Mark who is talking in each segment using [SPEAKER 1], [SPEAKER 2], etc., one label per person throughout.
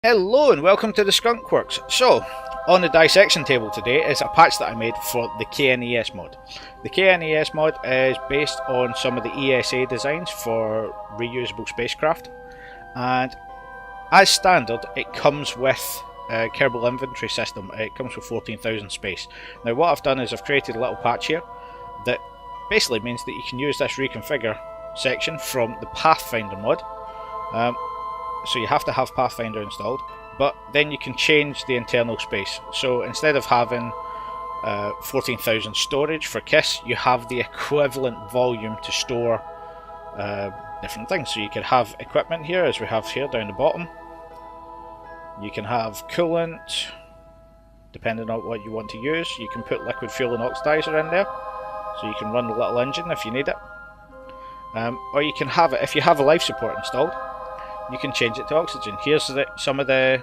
[SPEAKER 1] Hello and welcome to the Skunkworks. So, on the dissection table today is a patch that I made for the KNES mod. The KNES mod is based on some of the ESA designs for reusable spacecraft, and as standard it comes with a Kerbal inventory system. It comes with 14,000 space. Now what I've done is I've created a little patch here that basically means that you can use this reconfigure section from the Pathfinder mod. So you have to have Pathfinder installed, but then you can change the internal space. So instead of having 14,000 storage for KISS, you have the equivalent volume to store different things. So you could have equipment here, as we have here down the bottom. You can have coolant, depending on what you want to use. You can put liquid fuel and oxidizer in there, so you can run the little engine if you need it. Or you can have it, if you have a life support installed, you can change it to oxygen. Here's some of the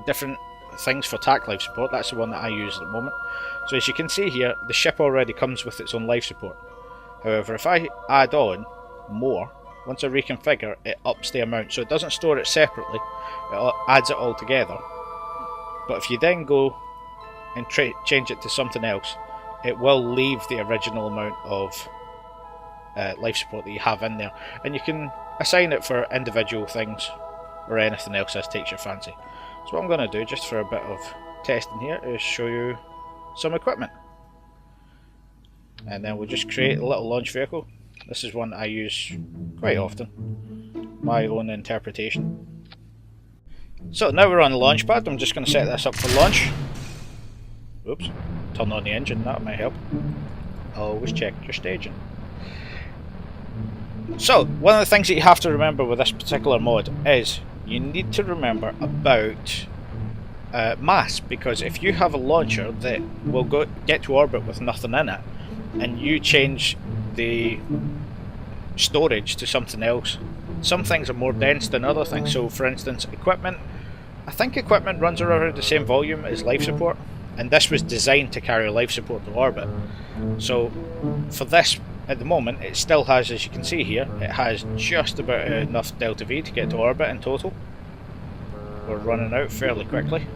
[SPEAKER 1] different things for TAC life support. That's the one that I use at the moment. So as you can see here, the ship already comes with its own life support. However, if I add on more, once I reconfigure, it ups the amount. So it doesn't store it separately, it adds it all together. But if you then go and change it to something else, it will leave the original amount of life support that you have in there. And you can assign it for individual things or anything else as takes your fancy. So what I'm going to do, just for a bit of testing here, is show you some equipment. And then we'll just create a little launch vehicle. This is one that I use quite often, my own interpretation. So now we're on the launch pad. I'm just going to set this up for launch. Oops, turn on the engine, that might help. Always check your staging. So, one of the things that you have to remember with this particular mod is you need to remember about mass, because if you have a launcher that will get to orbit with nothing in it, and you change the storage to something else, some things are more dense than other things. So for instance, equipment, I think equipment runs around the same volume as life support, and this was designed to carry life support to orbit. So for this, at the moment, it still has, as you can see here, it has just about enough delta V to get to orbit in total. We're running out fairly quickly.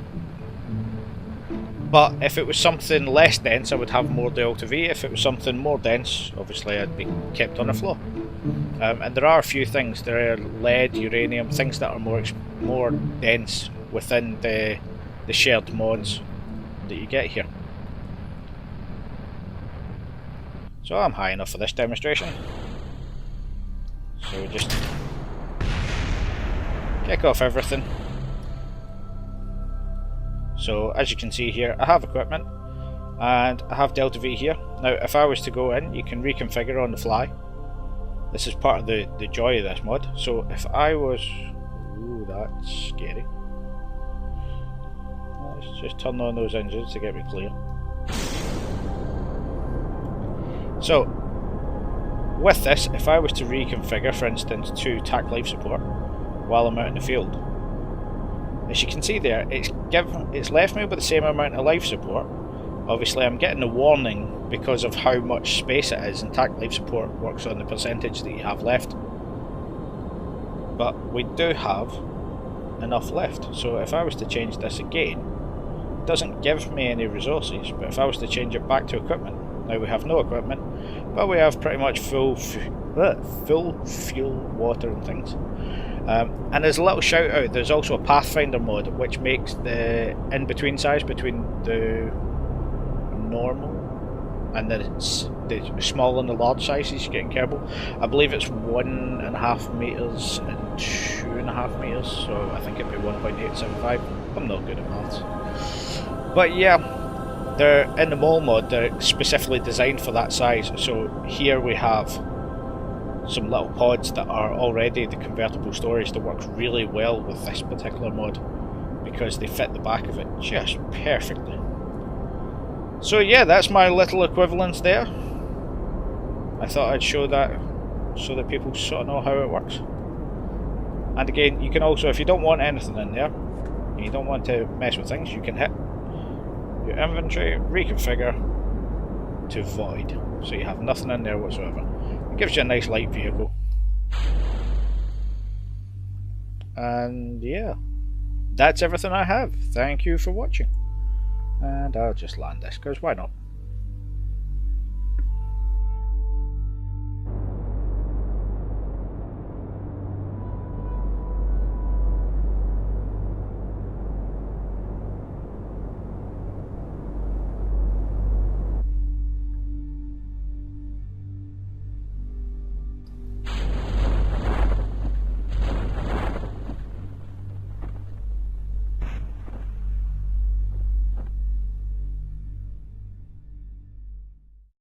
[SPEAKER 1] But if it was something less dense, I would have more delta V. If it was something more dense, obviously I'd be kept on the floor. And there are a few things. There are lead, uranium, things that are more dense within the shared mods that you get here. So I'm high enough for this demonstration. So we just kick off everything. So as you can see here, I have equipment and I have delta V here. Now if I was to go in, you can reconfigure on the fly. This is part of the joy of this mod. So if I was... Ooh, that's scary. Let's just turn on those engines to get me clear. So, with this, if I was to reconfigure, for instance, to TAC life support while I'm out in the field, as you can see there, it's left me with the same amount of life support. Obviously, I'm getting a warning because of how much space it is, and TAC life support works on the percentage that you have left. But we do have enough left. So if I was to change this again, it doesn't give me any resources, but if I was to change it back to equipment, now we have no equipment, but we have pretty much full fuel, water and things. And there's a little shout out, there's also a Pathfinder mod which makes the in-between size between the normal and the small and the large sizes you get in Kerbal. I believe it's 1.5 metres and 2.5 metres, so I think it'd be 1.875. I'm not good at maths. But yeah, they're in the mole mod, they're specifically designed for that size. So here we have some little pods that are already the convertible storage that works really well with this particular mod because they fit the back of it just perfectly. So yeah, that's my little equivalence there. I thought I'd show that so that people sort of know how it works. And again, you can also, if you don't want anything in there, and you don't want to mess with things, you can hit your inventory, reconfigure to void, so you have nothing in there whatsoever. It gives you a nice light vehicle. And yeah, that's everything I have. Thank you for watching. And I'll just land this, because why not?